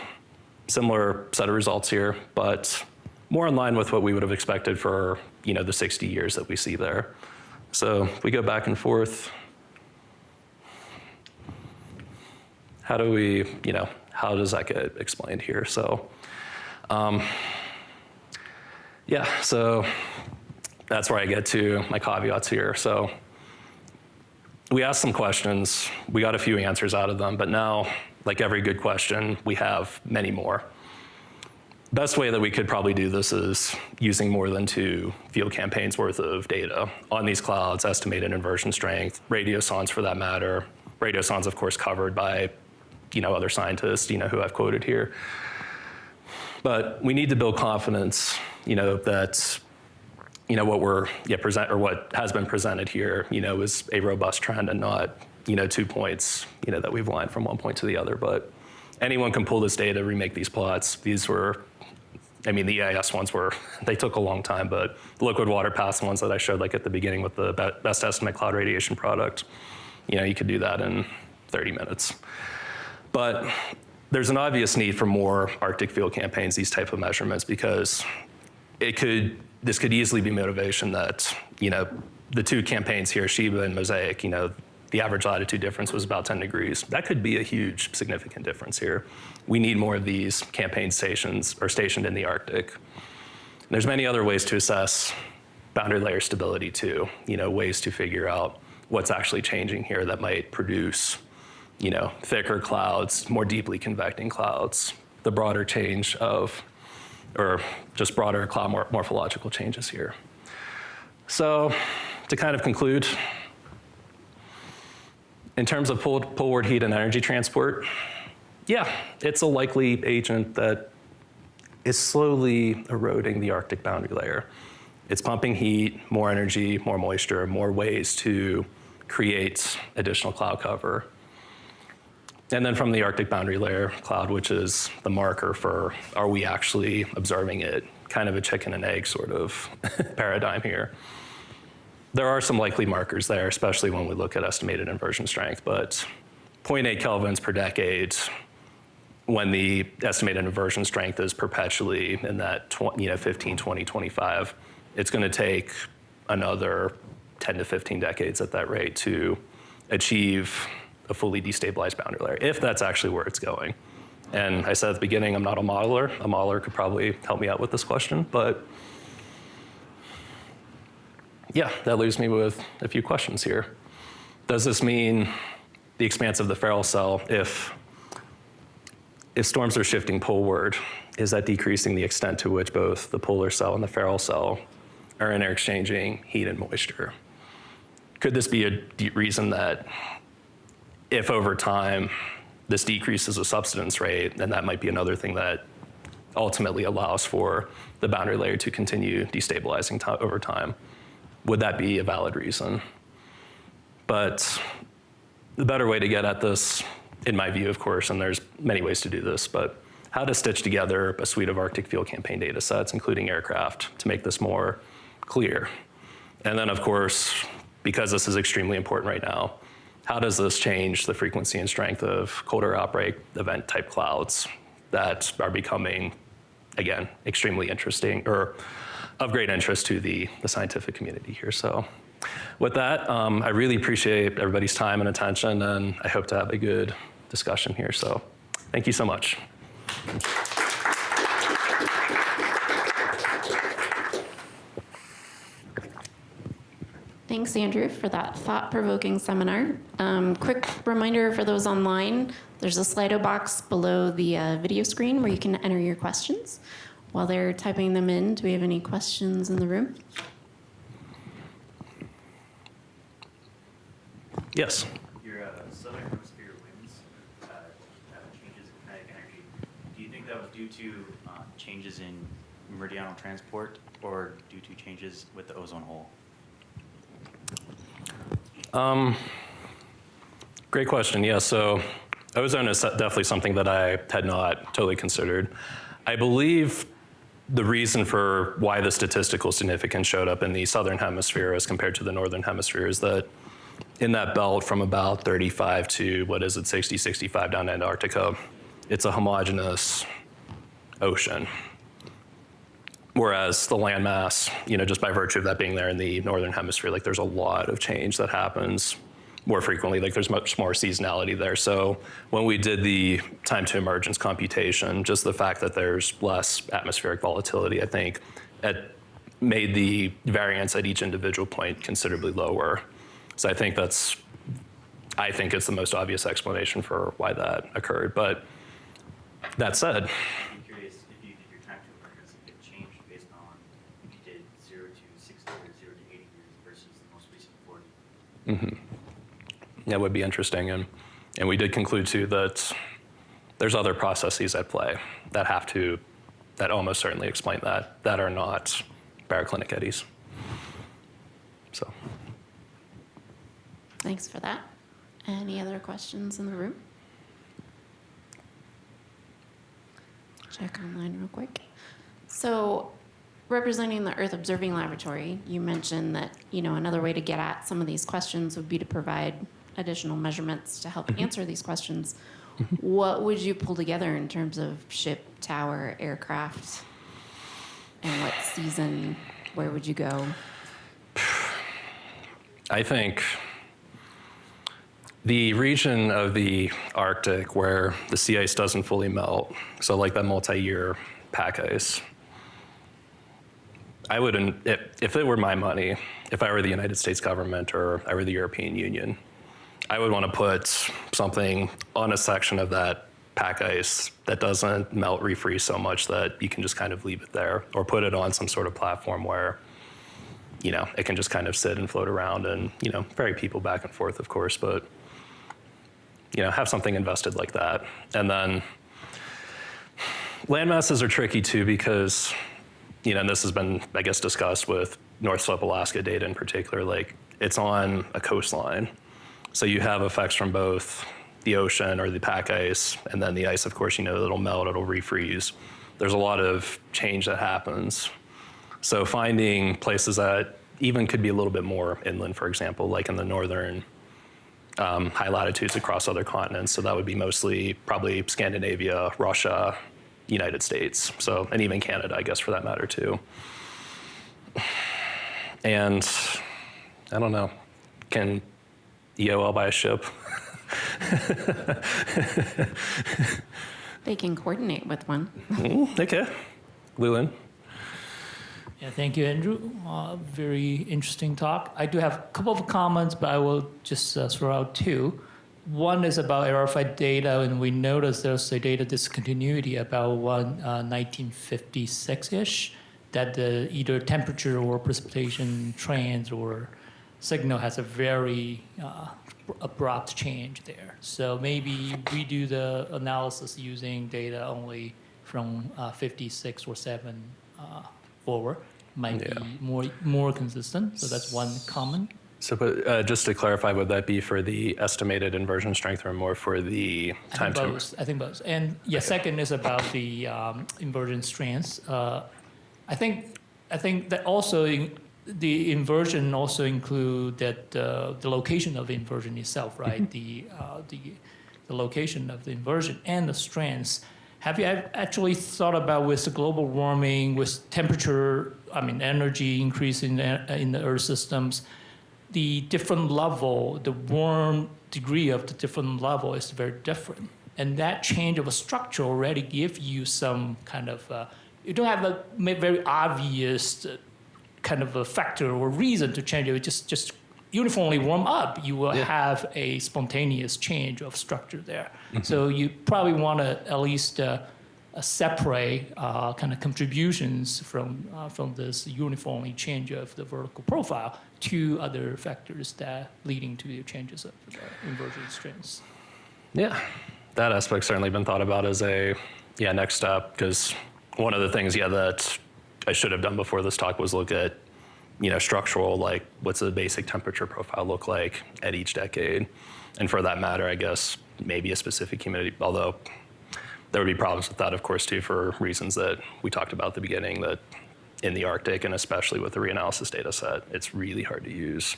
similar set of results here, but more in line with what we would have expected for the 60 years that we see there. So if we go back and forth, how do we, how does that get explained here? So, so that's where I get to my caveats here. So we asked some questions, we got a few answers out of them, but now, like every good question, we have many more. Best way that we could probably do this is using more than 2 field campaigns worth of data on these clouds, estimated inversion strength, radiosondes for that matter. Radiosondes, of course, covered by other scientists, who I've quoted here. But we need to build confidence, that, what has been presented here, is a robust trend and not, 2 points, that we've lined from one point to the other. But anyone can pull this data, remake these plots. These were, the EIS ones they took a long time, but the liquid water path ones that I showed like at the beginning with the best estimate cloud radiation product, you could do that in 30 minutes. But there's an obvious need for more Arctic field campaigns, these type of measurements, because this could easily be motivation that, the 2 campaigns here, Sheba and Mosaic, the average latitude difference was about 10 degrees. That could be a huge, significant difference here. We need more of these campaign stations or stationed in the Arctic. And there's many other ways to assess boundary layer stability too, ways to figure out what's actually changing here that might produce thicker clouds, more deeply convecting clouds, the broader change of, or just broader cloud morphological changes here. So to kind of conclude, in terms of poleward heat and energy transport, it's a likely agent that is slowly eroding the Arctic boundary layer. It's pumping heat, more energy, more moisture, more ways to create additional cloud cover. And then from the Arctic boundary layer cloud, which is the marker for are we actually observing it, kind of a chicken and egg sort of paradigm here. There are some likely markers there, especially when we look at estimated inversion strength, but 0.8 kelvins per decade, when the estimated inversion strength is perpetually in that 15, 20, 25, it's going to take another 10 to 15 decades at that rate to achieve a fully destabilized boundary layer, if that's actually where it's going. And I said at the beginning, I'm not a modeler. A modeler could probably help me out with this question, but that leaves me with a few questions here. Does this mean the expanse of the feral cell, if storms are shifting poleward, is that decreasing the extent to which both the polar cell and the feral cell are interexchanging heat and moisture? Could this be a reason that if over time this decreases the subsidence rate, then that might be another thing that ultimately allows for the boundary layer to continue destabilizing over time. Would that be a valid reason? But the better way to get at this, in my view, of course, and there's many ways to do this, but how to stitch together a suite of Arctic field campaign data sets, including aircraft, to make this more clear. And then, of course, because this is extremely important right now, how does this change the frequency and strength of colder outbreak event type clouds that are becoming, again, extremely interesting, or of great interest to the scientific community here. So with that, I really appreciate everybody's time and attention, and I hope to have a good discussion here. So thank you so much. Thanks, Andrew, for that thought-provoking seminar. Quick reminder for those online, there's a Slido box below the video screen where you can enter your questions. While they're typing them in, do we have any questions in the room? Yes. Your southern hemisphere winds changes in kinetic energy. Do you think that was due to changes in meridional transport or due to changes with the ozone hole? Great question. Yeah, so ozone is definitely something that I had not totally considered. I believe the reason for why the statistical significance showed up in the southern hemisphere as compared to the northern hemisphere is that in that belt from about 35 to, 60, 65 down to Antarctica, it's a homogeneous ocean. Whereas the landmass, just by virtue of that being there in the northern hemisphere, like there's a lot of change that happens more frequently, like there's much more seasonality there. So when we did the time to emergence computation, just the fact that there's less atmospheric volatility, I think, it made the variance at each individual point considerably lower. So I think it's the most obvious explanation for why that occurred. But that said, I'm curious if you did your time to emergence, if it changed based on if you did 0 to 60 or 0 to 80 years versus the most recent 40. Mm-hmm. That would be interesting. And we did conclude too that there's other processes at play that almost certainly explain that are not baroclinic eddies. So. Thanks for that. Any other questions in the room? Check online real quick. So, representing the Earth Observing Laboratory, you mentioned that, another way to get at some of these questions would be to provide additional measurements to help answer these questions. What would you pull together in terms of ship, tower, aircraft, and what season? Where would you go? I think the region of the Arctic where the sea ice doesn't fully melt, so like that multi-year pack ice, I wouldn't, if it were my money, if I were the United States government or I were the European Union, I would want to put something on a section of that pack ice that doesn't melt, refreeze so much that you can just kind of leave it there, or put it on some sort of platform where, it can just kind of sit and float around and, ferry people back and forth, of course, but, have something invested like that. And then land masses are tricky too because, and this has been, I guess, discussed with North Slope Alaska data in particular, like it's on a coastline. So you have effects from both the ocean or the pack ice, and then the ice, of course, it'll melt, it'll refreeze. There's a lot of change that happens. So finding places that even could be a little bit more inland, for example, like in the northern high latitudes across other continents. So that would be mostly probably Scandinavia, Russia, United States. So, and even Canada, I guess, for that matter, too. And I don't know, can EOL buy a ship? They can coordinate with one. Okay. Llewellyn. Yeah, thank you, Andrew. Very interesting talk. I do have a couple of comments, but I will just throw out two. One is about aerified data, and we noticed there's a data discontinuity about 1956-ish, that the either temperature or precipitation trends or signal has a very abrupt change there. So maybe we do the analysis using data only from 56 or 7 forward might Yeah. be more consistent. So that's one comment. So, but just to clarify, would that be for the estimated inversion strength or more for the time to? I think both. And yeah, second is about the inversion strengths. I think that also the inversion also include that the location of the inversion itself, right? The location of the inversion and the strengths. Have you actually thought about with the global warming, with temperature, energy increase in the Earth systems, the different level, the warm degree of the different level is very different. And that change of a structure already gives you some kind of, you don't have a very obvious kind of a factor or reason to change it. Just uniformly warm up, you will have a spontaneous change of structure there. So you probably want to at least separate kind of contributions from this uniformly change of the vertical profile to other factors that leading to the changes of the inversion strengths. Yeah, that aspect's certainly been thought about as a next step, because one of the things that I should have done before this talk was look at structural, like what's the basic temperature profile look like at each decade, and for that matter, I guess maybe a specific humidity, although there would be problems with that, of course, too, for reasons that we talked about at the beginning, that in the Arctic, and especially with the reanalysis data set, it's really hard to use,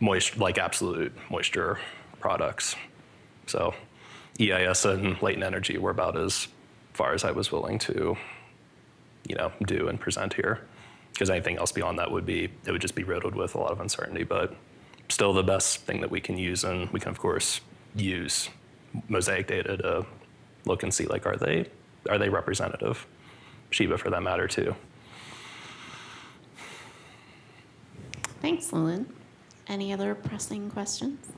like absolute moisture products. So EIS and latent energy were about as far as I was willing to, do and present here. Because anything else beyond that would just be riddled with a lot of uncertainty, but still the best thing that we can use, and we can, of course, use mosaic data to look and see, like, are they representative? Shiba, for that matter, too. Thanks, Llewellyn. Any other pressing questions?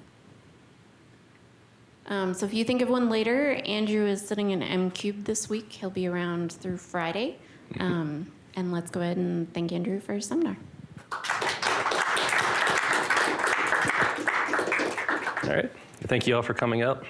So if you think of one later, Andrew is sitting in M-Cube this week. He'll be around through Friday. And let's go ahead and thank Andrew for his seminar. All right. Thank you all for coming out.